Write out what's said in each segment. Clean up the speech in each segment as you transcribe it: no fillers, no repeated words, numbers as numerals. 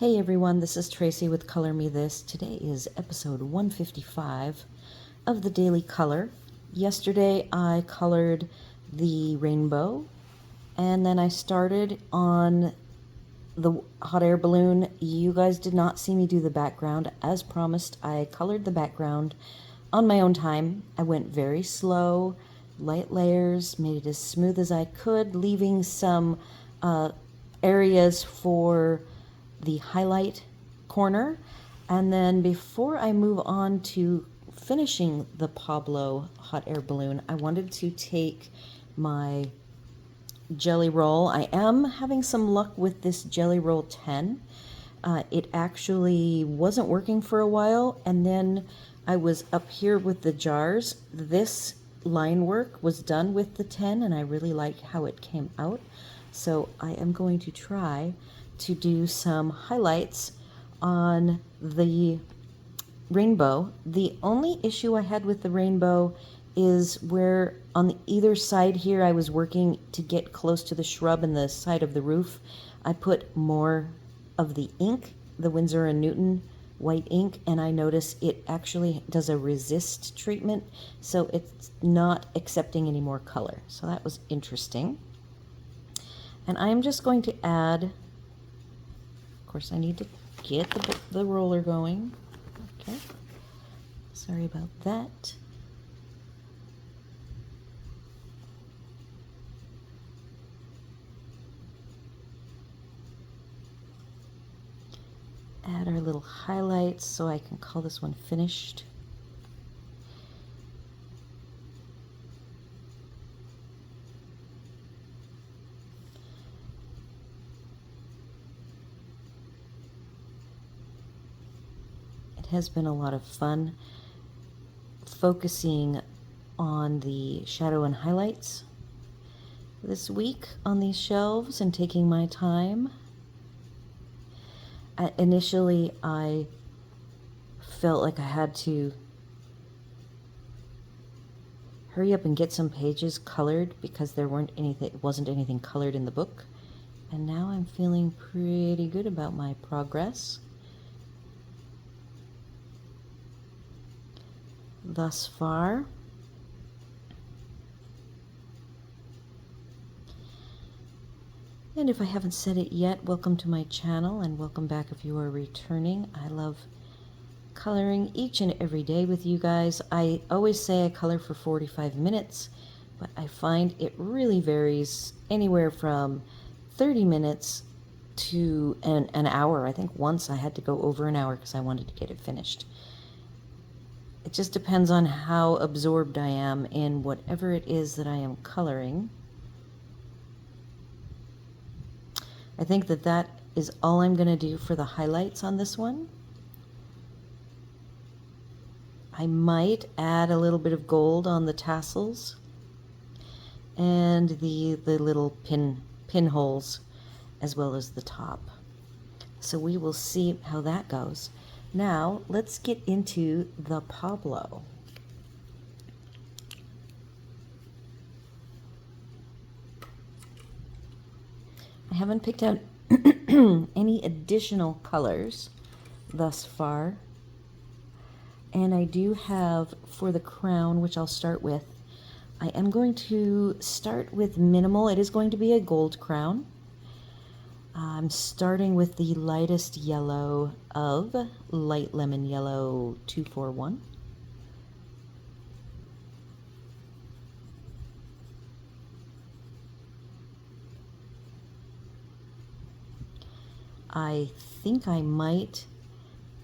Hey everyone, this is Tracy with Color Me This. Today is episode 155 of the Daily Color. Yesterday I colored the rainbow, and then I started on the hot air balloon. You guys did not see me do the background. As promised, I colored the background on my own time. I went very slow, light layers, made it as smooth as I could, leaving some areas for the highlight corner. And then before I move on to finishing the Pablo hot air balloon, I wanted to take my Gellyroll. I am having some luck with this Gellyroll 10. It actually wasn't working for a while, and then I was up here with the jars. This line work was done with the 10, and I really like how it came out. So I am going to try to do some highlights on the rainbow. The only issue I had with the rainbow is where on the either side here I was working to get close to the shrub and the side of the roof. I put more of the ink, the Winsor & Newton white ink, and I notice it actually does a resist treatment, so it's not accepting any more color. So that was interesting. And I'm just going to add, of course I need to get the roller going. Okay, sorry about that. Add our little highlights so I can call this one finished. It has been a lot of fun focusing on the shadow and highlights this week on these shelves and taking my time. Initially, I felt like I had to hurry up and get some pages colored because there wasn't anything colored in the book. And now I'm feeling pretty good about my progress thus far. And if I haven't said it yet, welcome to my channel and welcome back if you are returning. I love coloring each and every day with you guys. I always say I color for 45 minutes, but I find it really varies anywhere from 30 minutes to an hour. I think once I had to go over an hour because I wanted to get it finished. It just depends on how absorbed I am in whatever it is that I am coloring. I think that is all I'm going to do for the highlights on this one. I might add a little bit of gold on the tassels and the little pinholes as well as the top. So we will see how that goes. Now let's get into the Pablo. I haven't picked out any additional colors thus far. And I do have, for the crown, which I'll start with, I am going to start with minimal. It is going to be a gold crown. I'm starting with the lightest yellow of Light Lemon Yellow 241. I think I might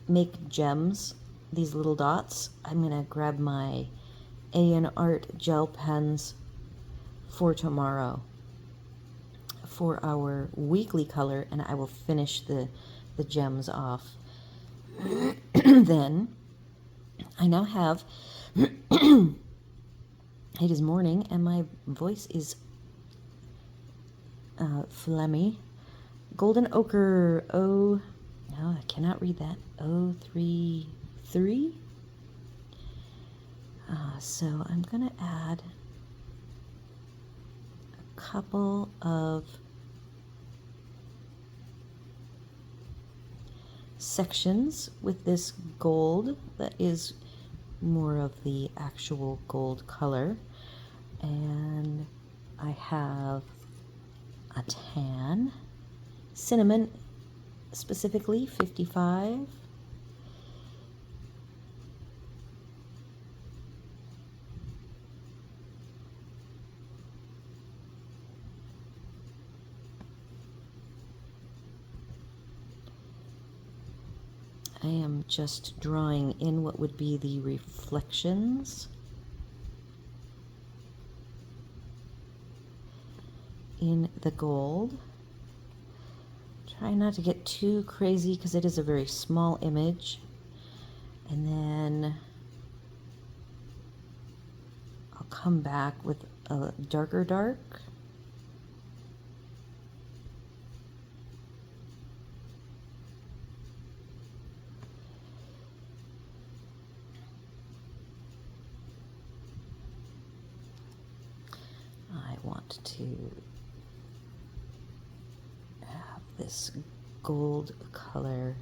make gems, these little dots. I'm going to grab my A&Art gel pens for tomorrow for our weekly color, and I will finish the gems off. Then I now have, it is morning and my voice is phlegmy. Golden Ochre no, I cannot read that. 033. So I'm going to add a couple of sections with this gold that is more of the actual gold color. And I have a tan, cinnamon specifically 55, I am just drawing in what would be the reflections in the gold. Try not to get too crazy because it is a very small image. And then I'll come back with a darker dark. I want to have this gold color,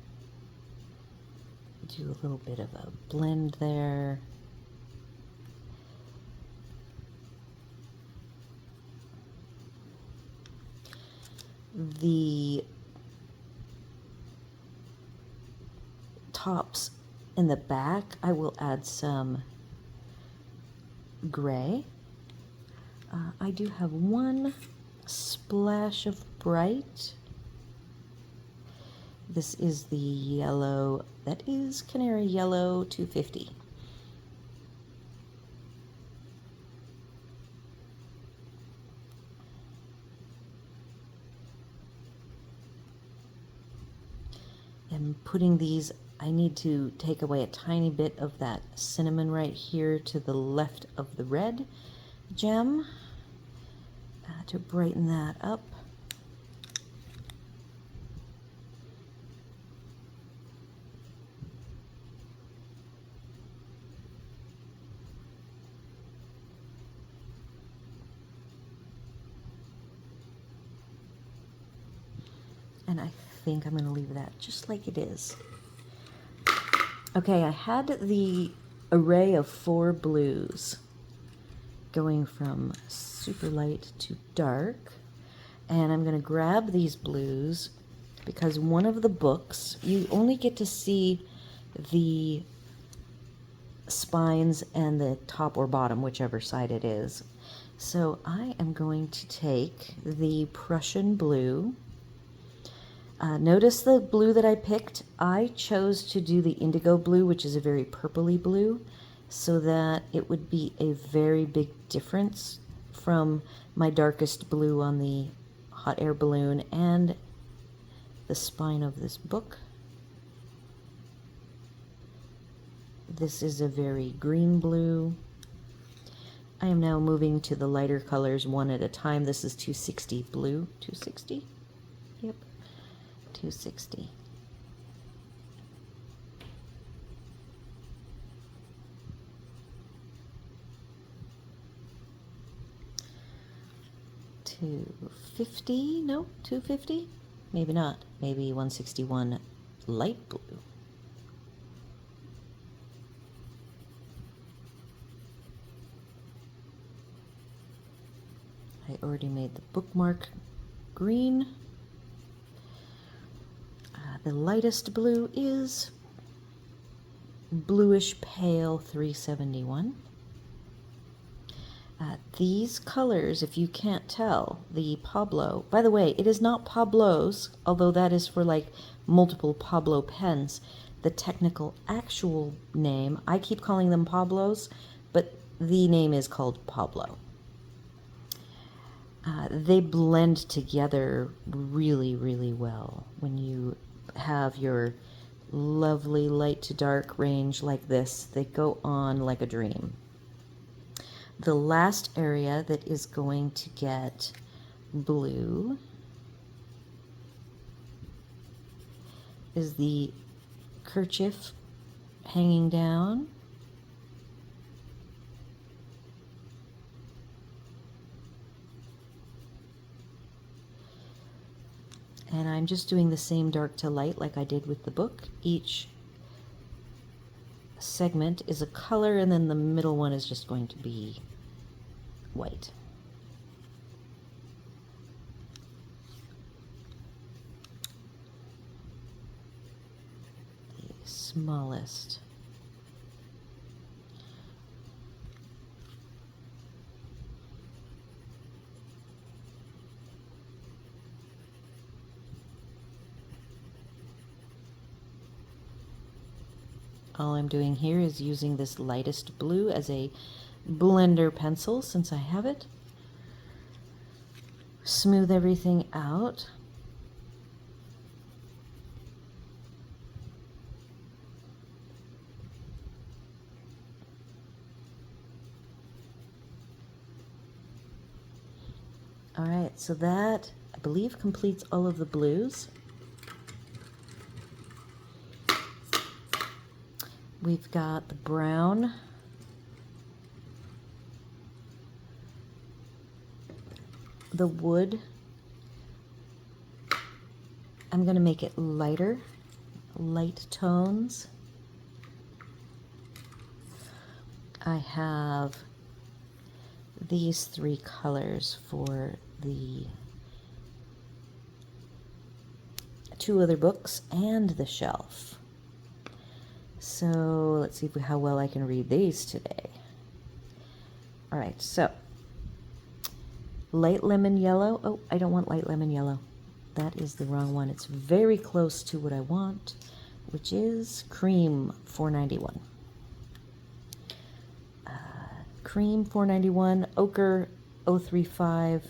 do a little bit of a blend there. The tops in the back, I will add some gray. I do have one splash of bright. This is the yellow, that is Canary Yellow 250. And putting these, I need to take away a tiny bit of that cinnamon right here to the left of the red gem to brighten that up. And I think I'm going to leave that just like it is. Okay, I had the array of 4 blues going from super light to dark, and I'm going to grab these blues because one of the books, you only get to see the spines and the top or bottom, whichever side it is. So I am going to take the Prussian blue. Notice the blue that I picked. I chose to do the indigo blue, which is a very purpley blue, so that it would be a very big difference from my darkest blue on the hot air balloon and the spine of this book. This is a very green blue. I am now moving to the lighter colors one at a time. This is 260 blue. 260? Yep. 260. $250? No, 250? Maybe not. Maybe 161 light blue. I already made the bookmark green. The lightest blue is bluish pale 371. These colors, if you can't tell, the Pablo, by the way, it is not Pablos, although that is for like multiple Pablo pens. The technical actual name, I keep calling them Pablos, but the name is called Pablo. They blend together really, really well when you have your lovely light to dark range like this. They go on like a dream. The last area that is going to get blue is the kerchief hanging down. And I'm just doing the same dark to light like I did with the book. Each segment is a color, and then the middle one is just going to be white. The smallest. All I'm doing here is using this lightest blue as a blender pencil since I have it. Smooth everything out. All right, so that, I believe, completes all of the blues. We've got the brown, the wood. I'm going to make it lighter, light tones. I have these three colors for the two other books and the shelf. So let's see how well I can read these today. All right, so light lemon yellow. Oh, I don't want light lemon yellow. That is the wrong one. It's very close to what I want, which is cream 491. Cream 491, ochre 035,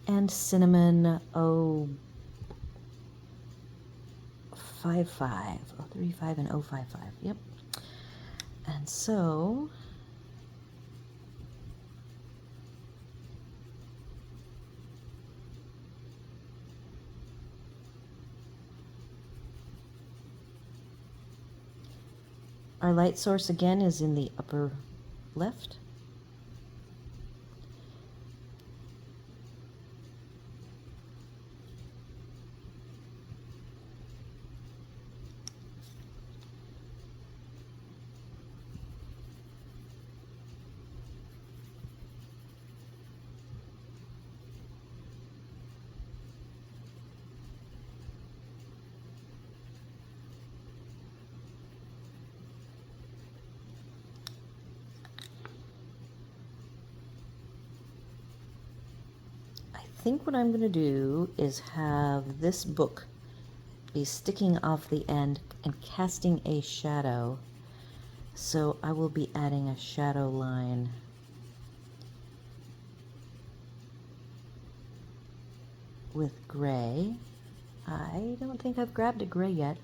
and cinnamon 055. 035 and 055, yep. And so our light source again is in the upper left. I think what I'm going to do is have this book be sticking off the end and casting a shadow. So I will be adding a shadow line with gray. I don't think I've grabbed a gray yet.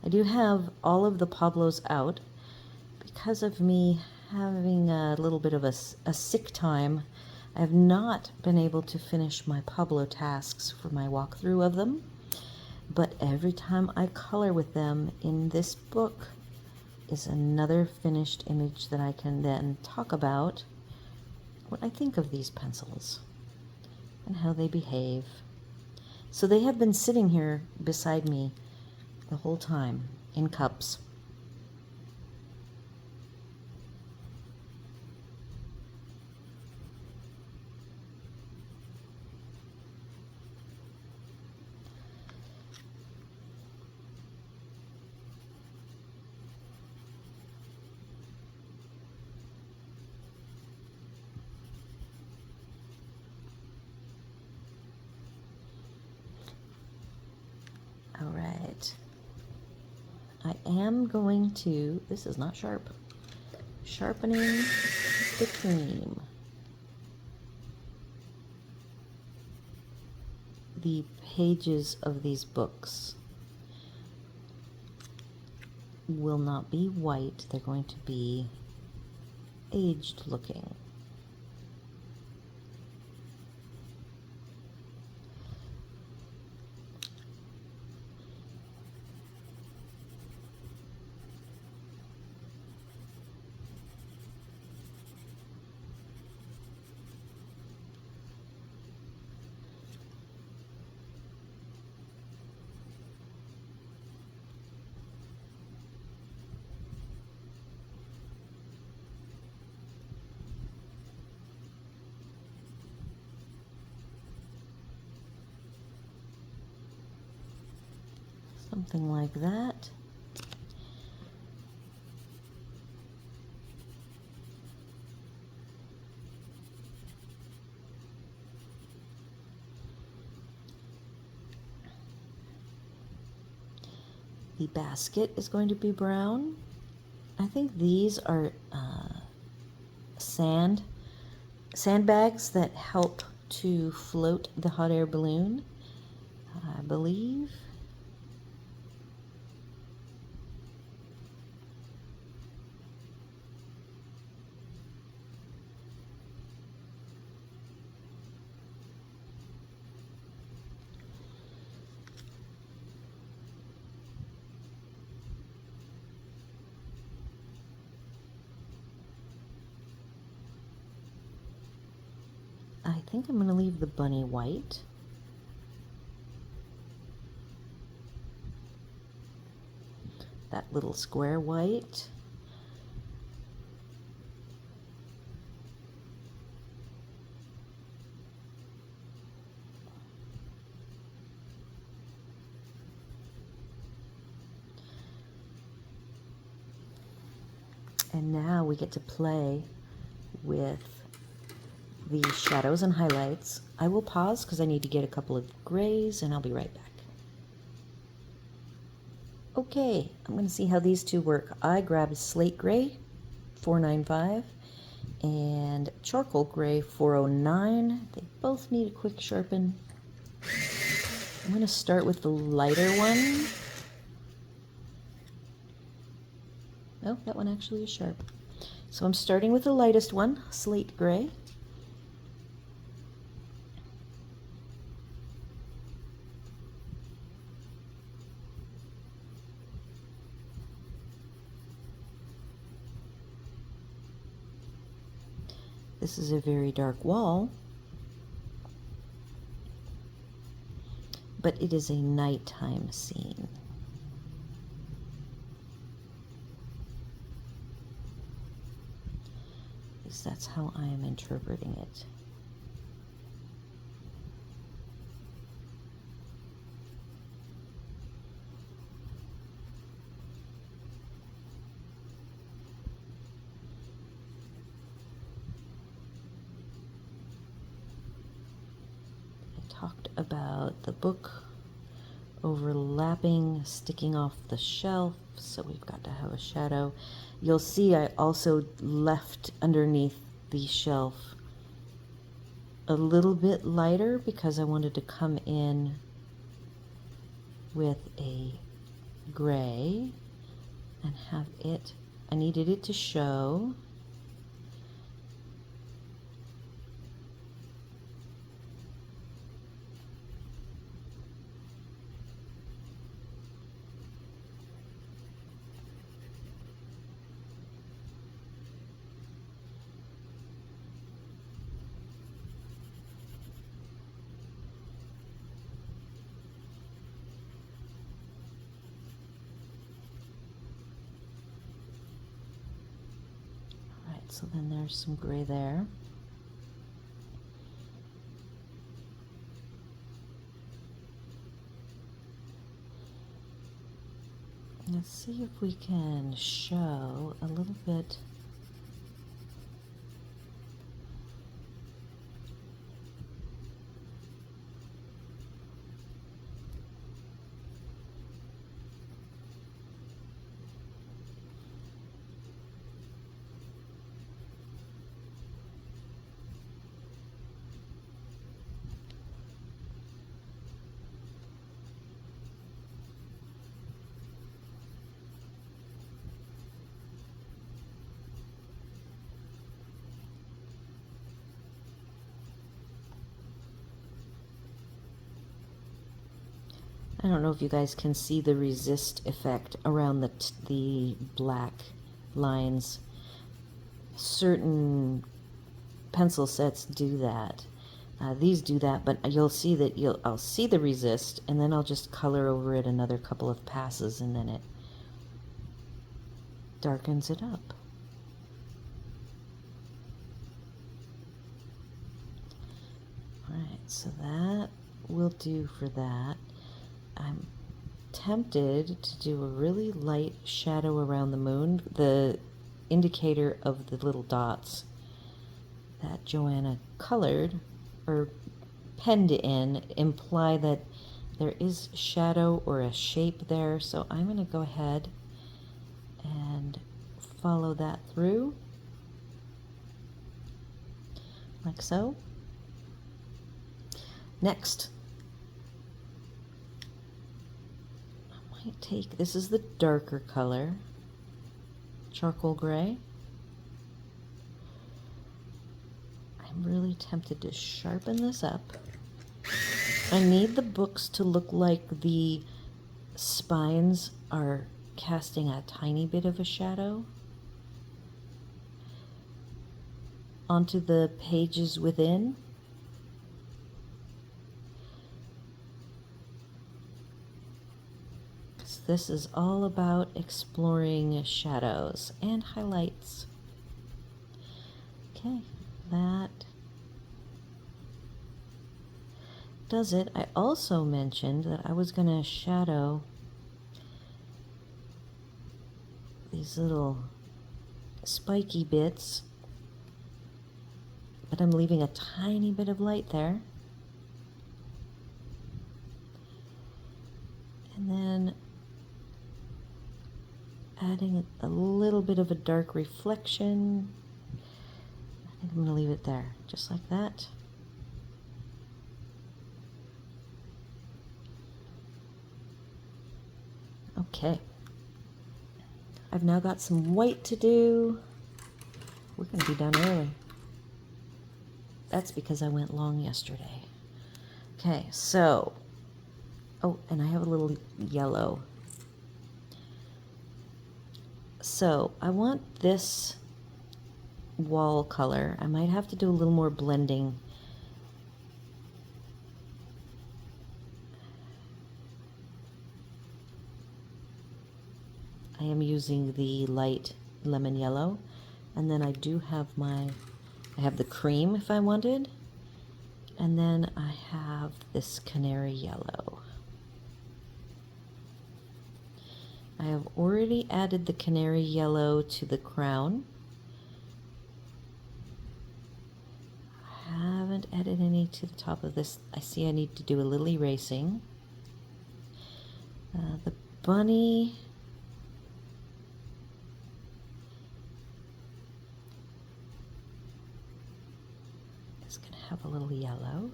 I do have all of the Pablos out because of me having a little bit of a sick time. I have not been able to finish my Pablo tasks for my walkthrough of them, but every time I color with them in this book is another finished image that I can then talk about what I think of these pencils and how they behave. So they have been sitting here beside me the whole time in cups. All right. I am going to, this is not sharp, sharpening the cream. The pages of these books will not be white, they're going to be aged looking. Something like that. The basket is going to be brown. I think these are sandbags that help to float the hot air balloon, I believe. I think I'm going to leave the bunny white. That little square white. And now we get to play with the shadows and highlights. I will pause because I need to get a couple of grays and I'll be right back. Okay, I'm going to see how these two work. I grabbed slate gray, 495, and charcoal gray, 409. They both need a quick sharpen. I'm going to start with the lighter one. Oh, that one actually is sharp. So I'm starting with the lightest one, slate gray. This is a very dark wall, but it is a nighttime scene. At least that's how I am interpreting it. Talked about the book overlapping, sticking off the shelf, so we've got to have a shadow. You'll see I also left underneath the shelf a little bit lighter because I wanted to come in with a gray and have it, I needed it to show. So then there's some gray there. Let's see if we can show a little bit. I don't know if you guys can see the resist effect around the black lines. Certain pencil sets do that. These do that, but you'll see that I'll see the resist, and then I'll just color over it another couple of passes, and then it darkens it up. Alright, so that will do for that. I'm tempted to do a really light shadow around the moon, the indicator of the little dots that Johanna colored or penned in imply that there is shadow or a shape there. So I'm going to go ahead and follow that through like so. Next, I might take, this is the darker color, charcoal gray. I'm really tempted to sharpen this up. I need the books to look like the spines are casting a tiny bit of a shadow onto the pages within. This is all about exploring shadows and highlights. Okay, that does it. I also mentioned that I was going to shadow these little spiky bits, but I'm leaving a tiny bit of light there. And then adding a little bit of a dark reflection. I think I'm going to leave it there, just like that. Okay. I've now got some white to do. We're going to be done early. That's because I went long yesterday. Okay, so, oh, and I have a little yellow. So I want this wall color. I might have to do a little more blending. I am using the light lemon yellow, and then I do have I have the cream if I wanted, and then I have this canary yellow. I have already added the canary yellow to the crown. I haven't added any to the top of this. I see I need to do a little erasing. The bunny, is going to have a little yellow.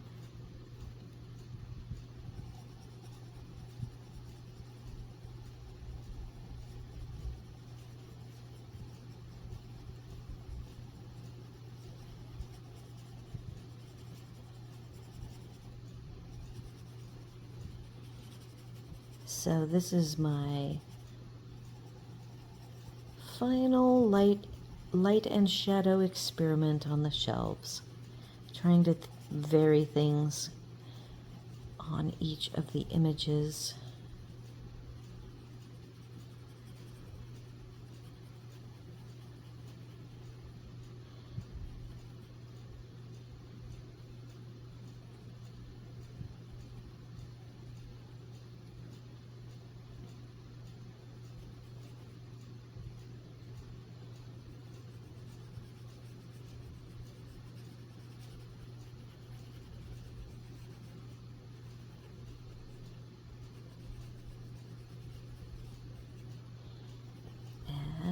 So this is my final light and shadow experiment on the shelves, trying to vary things on each of the images.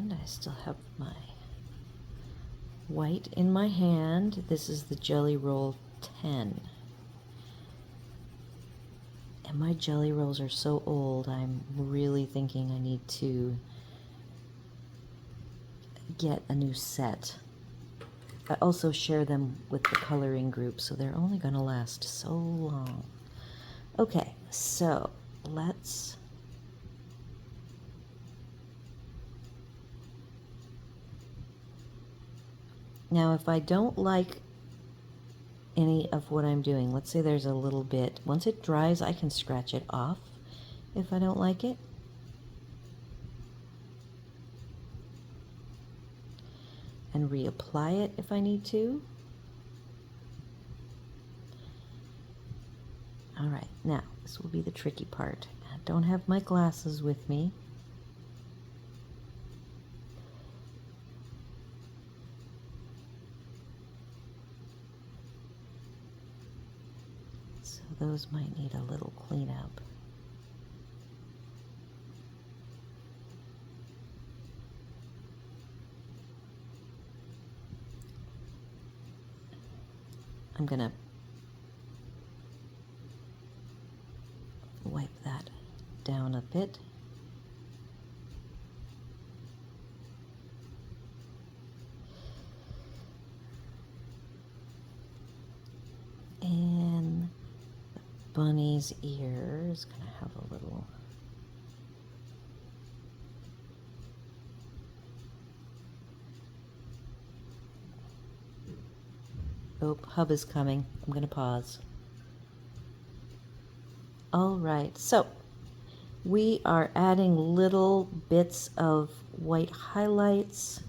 I still have my white in my hand. This is the Gellyroll 10. And my Gelly-Rolls are so old, I'm really thinking I need to get a new set. I also share them with the coloring group, so they're only going to last so long. Okay, so let's now, if I don't like any of what I'm doing, let's say there's a little bit, once it dries, I can scratch it off if I don't like it. And reapply it if I need to. All right, now this will be the tricky part. don't have my glasses with me. So those might need a little cleanup. I'm gonna wipe that down a bit. And the bunny's ear is going to have a little oh, hub is coming. I'm going to pause. All right, so we are adding little bits of white highlights.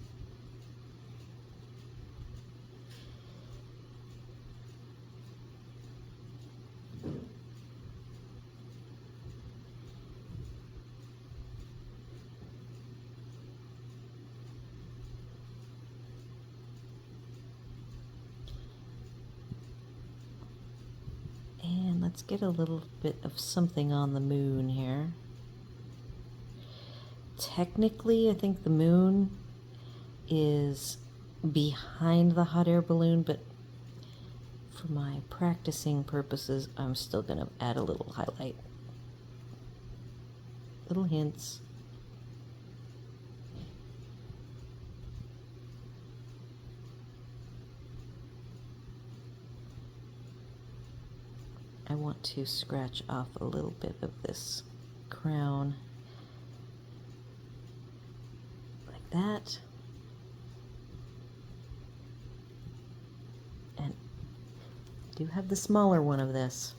And let's get a little bit of something on the moon here. Technically, I think the moon is behind the hot air balloon, but for my practicing purposes, I'm still going to add a little highlight. Little hints. I want to scratch off a little bit of this crown like that. And I do have the smaller one of this.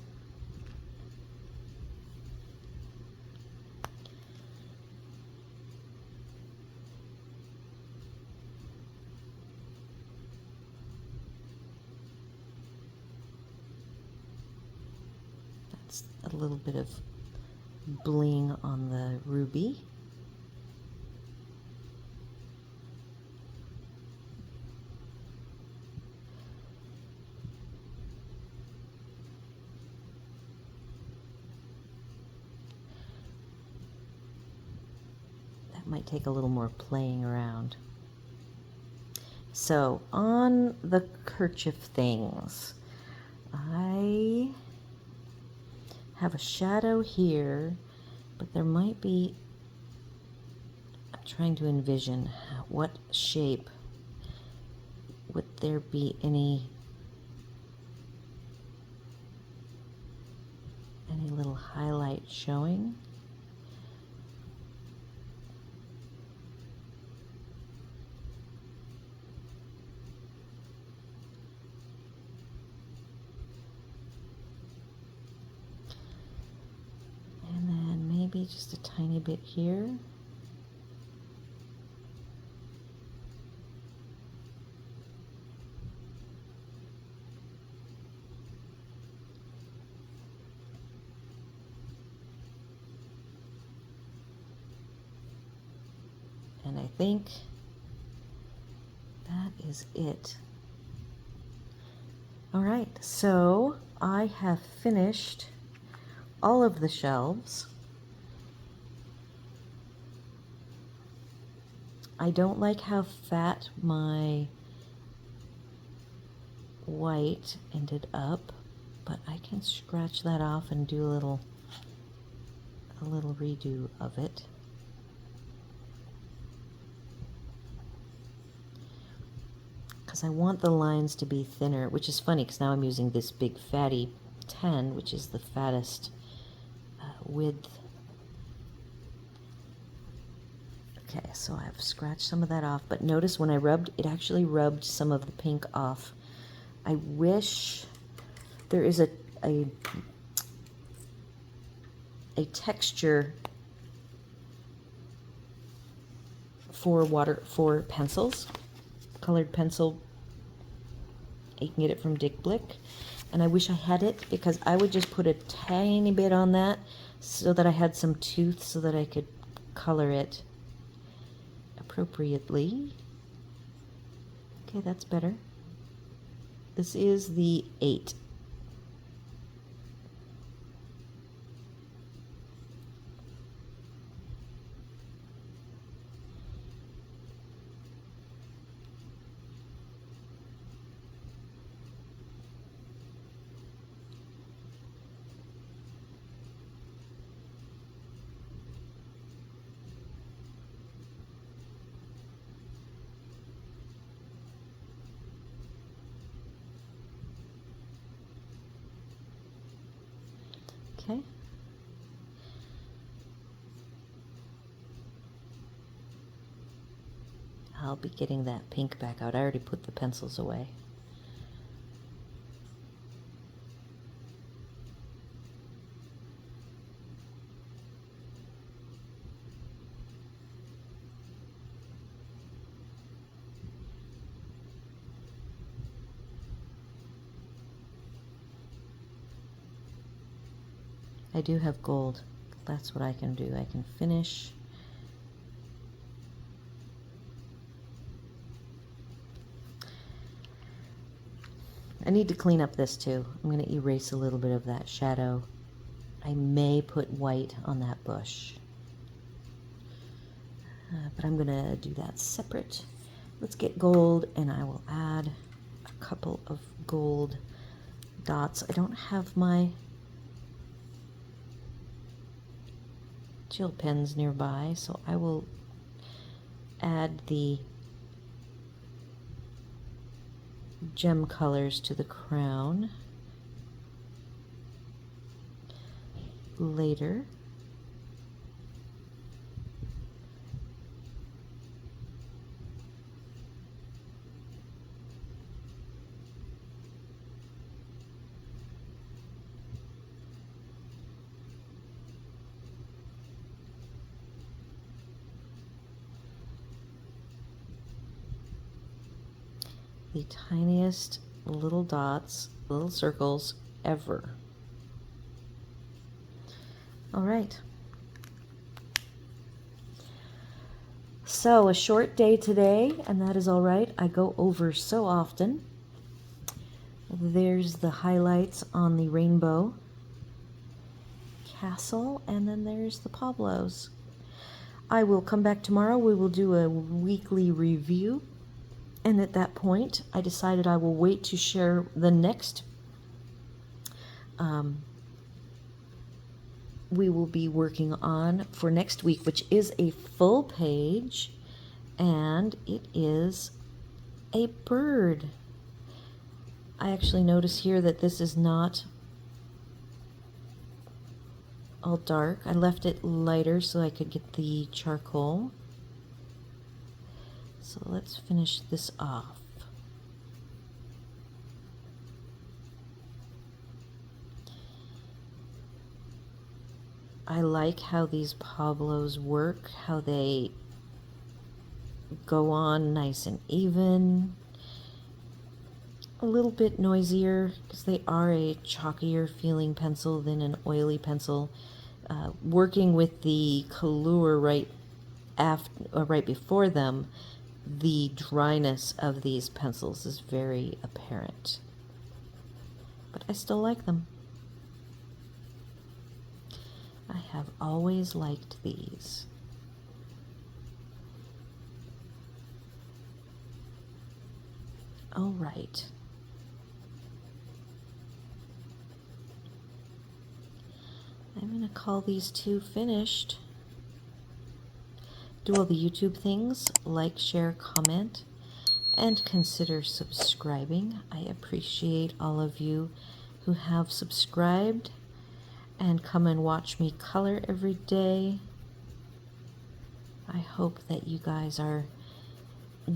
A little bit of bling on the ruby. That might take a little more playing around. So on the kerchief things, I have a shadow here, but there might be, I'm trying to envision what shape would there be any little highlight showing. Maybe just a tiny bit here. And I think that is it. All right, so I have finished all of the shelves. I don't like how fat my white ended up, but I can scratch that off and do a little redo of it. Because I want the lines to be thinner, which is funny because now I'm using this big fatty 10, which is the fattest width. Okay, so I've scratched some of that off, but notice when I rubbed, it actually rubbed some of the pink off. I wish there is a texture for pencils, colored pencil. You can get it from Dick Blick, And I wish I had it, because I would just put a tiny bit on that so that I had some tooth so that I could color it appropriately. Okay, that's better. This is the 8. Okay. I'll be getting that pink back out. I already put the pencils away. I do have gold. That's what I can do. I can finish. I need to clean up this too. I'm going to erase a little bit of that shadow. I may put white on that bush. But I'm going to do that separate. Let's get gold, and I will add a couple of gold dots. I don't have my gel pens nearby, so I will add the gem colors to the crown later. The tiniest little dots, little circles ever. All right. So a short day today, and that is all right. I go over so often. There's the highlights on the rainbow castle, and then there's the Pablos. I will come back tomorrow. We will do a weekly review. And at that point, I decided I will wait to share the next. We will be working on for next week, which is a full page, and it is a bird. I actually notice here that this is not all dark. I left it lighter so I could get the charcoal. So let's finish this off. I like how these Pablos work, how they go on nice and even. A little bit noisier because they are a chalkier feeling pencil than an oily pencil. Working with the color right before them, the dryness of these pencils is very apparent. But I still like them. I have always liked these. All right. I'm going to call these 2 finished. Do all the YouTube things, like, share, comment, and consider subscribing. I appreciate all of you who have subscribed and come and watch me color every day. I hope that you guys are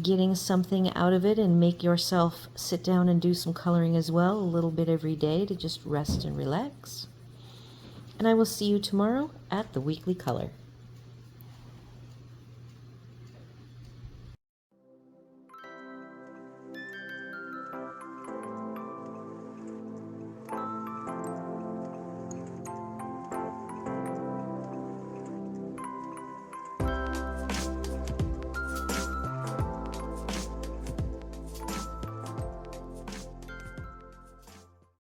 getting something out of it and make yourself sit down and do some coloring as well, a little bit every day to just rest and relax. And I will see you tomorrow at the Weekly Color.